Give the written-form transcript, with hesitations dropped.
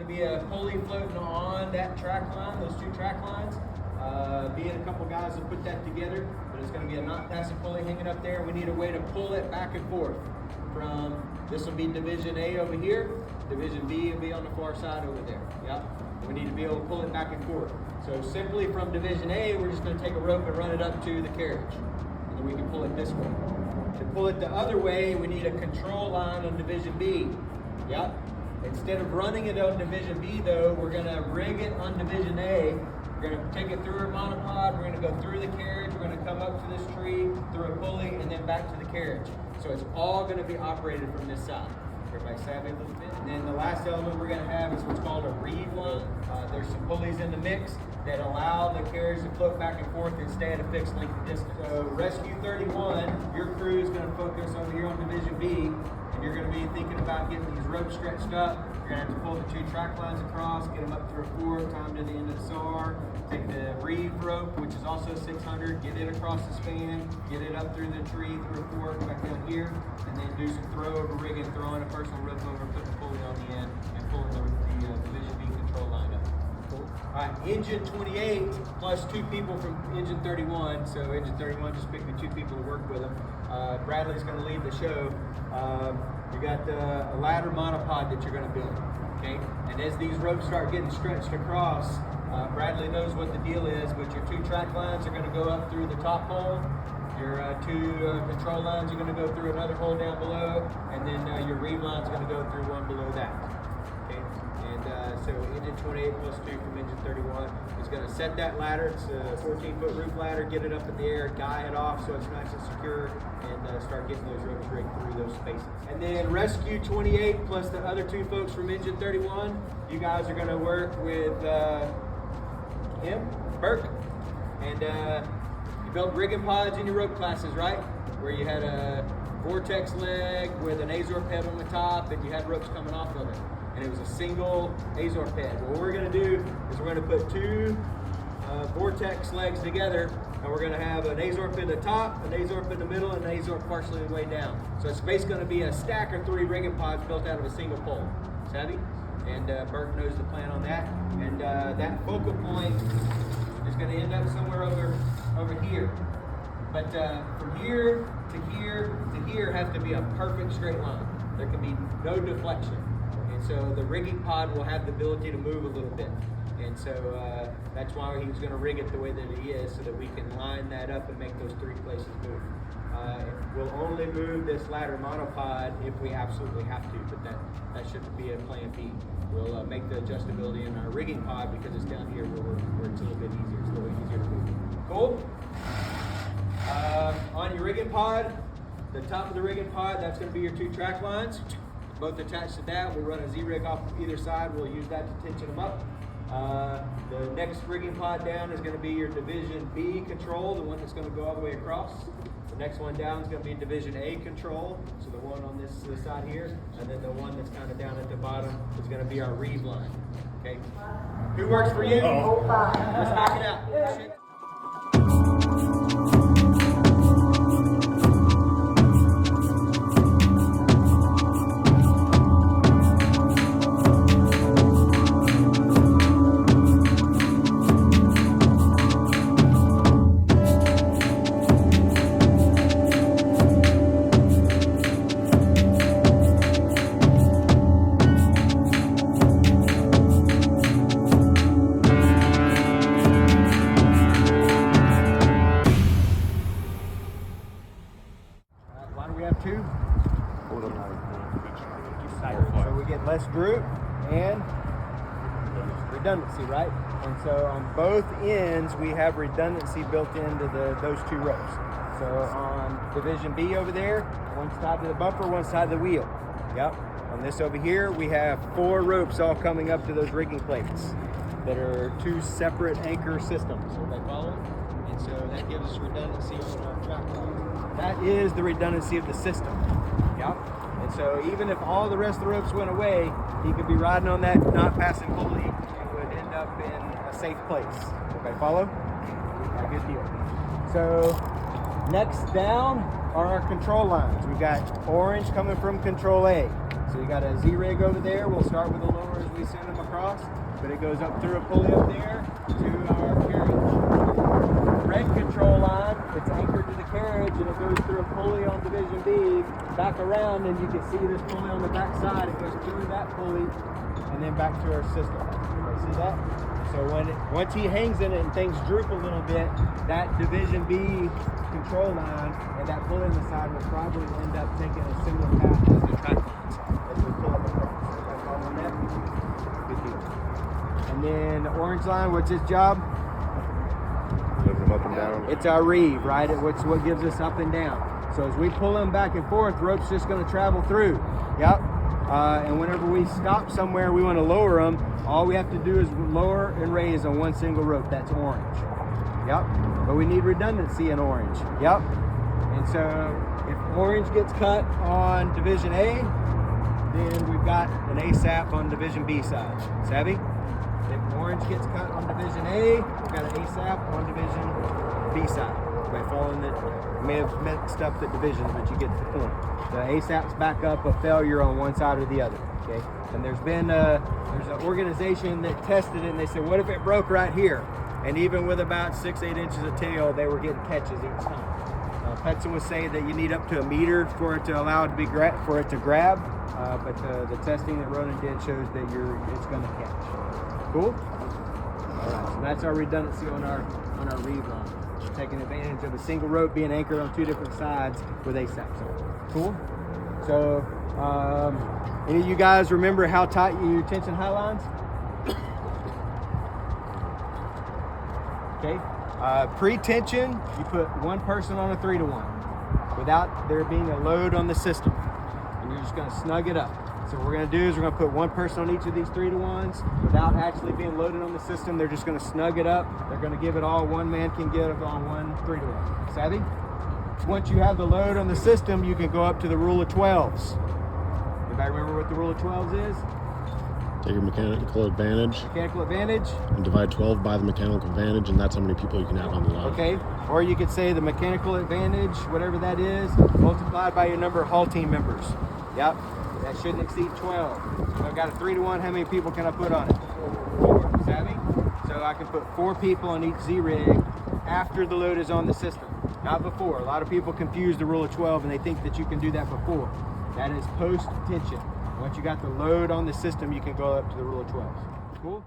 to be a pulley floating on that track line, those two track lines. Me and a couple guys will put that together, but it's going to be a not passing pulley hanging up there. We need a way to pull it back and forth from, this will be Division A over here, Division B will be on the far side over there. Yep. We need to be able to pull it back and forth. So simply from Division A, we're just going to take a rope and run it up to the carriage. And then we can pull it this way. To pull it the other way, we need a control line on Division B. Yep. Instead of running it on Division B though, we're going to rig it on Division A. We're going to take it through a monopod, we're going to go through the carriage, we're going to come up to this tree, through a pulley, and then back to the carriage. So it's all going to be operated from this side. Everybody savvy a little bit? And then the last element we're going to have is what's called a Reeve line. There's some pulleys in the mix that allow the carriage to float back and forth and stay at a fixed length of distance. So Rescue 31, your crew is going to focus over here on Division B, and you're going to be thinking about getting these ropes stretched up. You're going to have to pull the two track lines across, get them up through a fort, tie them to the end of the SAR, take the Reeve rope, which is also 600, get it across the span, get it up through the tree, through a fort, back down here, and then do some throw over rigging, throwing a personal rope over, putting a pulley on the end, and pulling the Division B control line up. Cool. All right, Engine 28 plus 2 people from Engine 31. So Engine 31 just picked the 2 people to work with them. Bradley's going to lead the show. You got a ladder monopod that you're going to build. Okay, and as these ropes start getting stretched across, Bradley knows what the deal is, but your 2 track lines are going to go up through the top hole. Your 2 control lines are going to go through another hole down below, and then your Reeve line is going to go through one below that. Okay, and so Engine 28 plus 2 from Engine 31 is going to set that ladder. It's a 14-foot roof ladder. Get it up in the air, guy it off so it's nice and secure, and start getting those ropes rigged through those spaces. And then Rescue 28 plus the other 2 folks from Engine 31. You guys are going to work with him, Burke, and you built rigging pods in your rope classes, right? Where you had a vortex leg with an Azor ped on the top, and you had ropes coming off of it. And it was a single Azor ped. What we're going to do is we're going to put 2 vortex legs together, and we're going to have an Azor ped at the top, an Azor ped in the middle, and an Azor partially the way down. So it's basically going to be a stack of 3 rigging pods built out of a single pole. Savvy? And Burke knows the plan on that. And that focal point is going to end up somewhere over here. But from here to here to here has to be a perfect straight line. There can be no deflection. And so the rigging pod will have the ability to move a little bit. And so that's why he was going to rig it the way that he is, so that we can line that up and make those 3 places move. We'll only move this ladder monopod if we absolutely have to, but that shouldn't be a plan B. We'll make the adjustability in our rigging pod because it's down here where it's a little bit easier. It's a little easier to move. Cool? On your rigging pod, the top of the rigging pod, that's going to be your 2 track lines. Both attached to that. We'll run a Z-rig off either side. We'll use that to tension them up. The next rigging pod down is going to be your Division B control, the one that's going to go all the way across. The next one down is going to be Division A control, so the one on this side here, and then the one that's kind of down at the bottom is going to be our Reeve line. Okay, who works for you? Let's knock it out. So we get less droop and redundancy, right? And so on both ends, we have redundancy built into those 2 ropes. So on Division B over there, one's tied to the bumper, one's tied to the wheel. Yep. On this over here, we have 4 ropes all coming up to those rigging plates that are 2 separate anchor systems. Everybody follow? And so that gives us redundancy on our track line. That is the redundancy of the system. Yep. And so even if all the rest of the ropes went away, he could be riding on that not passing pulley and would end up in a safe place. Everybody follow? A good deal. So next down are our control lines. We've got orange coming from Control A. So you got a Z-rig over there. We'll start with a lower as we send them across, but it goes up through a pulley up there to our carriage. Red control line, it's anchored to the carriage, and it goes through a pulley on Division B, back around, and you can see this pulley on the back side. It goes through that pulley and then back to our system. See that? So once he hangs in it and things droop a little bit, that Division B control line and that pulley on the side will probably end up taking a similar path as the track lines as we pull up across. That's all on that. Good deal. And then the orange line, what's its job? Move them up and down. It's our Reeve, right? It's what gives us up and down. So as we pull them back and forth, rope's just going to travel through. Yep. And whenever we stop somewhere, we want to lower them. All we have to do is lower and raise on one single rope. That's orange. Yep. But we need redundancy in orange. Yep. And so if orange gets cut on Division A, then we've got an ASAP on Division B side. Savvy? If orange gets cut on Division A, we've got an ASAP on Division B side. By following that, I may have mixed up the divisions, but you get the point. The ASAP's back up a failure on one side or the other. Okay, and there's an organization that tested it, and they said, what if it broke right here? And even with about 6-8 inches of tail, they were getting catches each time. Petson was saying that you need up to a meter for it to allow it to be for it to grab, but the testing that Ronan did shows that it's going to catch. Cool. All right, so that's our redundancy on our Reeve line. We're taking advantage of a single rope being anchored on two different sides with ASAPs on. Cool. So, any of you guys remember how tight you tension high lines? Okay. Pre-tension, you put one person on a 3-to-1 without there being a load on the system, and you're just going to snug it up. So what we're going to do is we're going to put one person on each of these 3-to-1s without actually being loaded on the system. They're just going to snug it up. They're going to give it all. One man can give it on one 3-to-1. Savvy? Once you have the load on the system, you can go up to the rule of 12s. Anybody remember what the rule of 12s is? Take your mechanical advantage. Mechanical advantage. And divide 12 by the mechanical advantage, and that's how many people you can have on the line. Okay. Or you could say the mechanical advantage, whatever that is, multiplied by your number of hull team members. Yep. That shouldn't exceed 12. So I've got a 3-to-1. How many people can I put on it? 4. Savvy? So I can put 4 people on each Z-rig after the load is on the system, not before. A lot of people confuse the rule of 12 and they think that you can do that before. That is post-tension. Once you got the load on the system, you can go up to the rule of 12. Cool?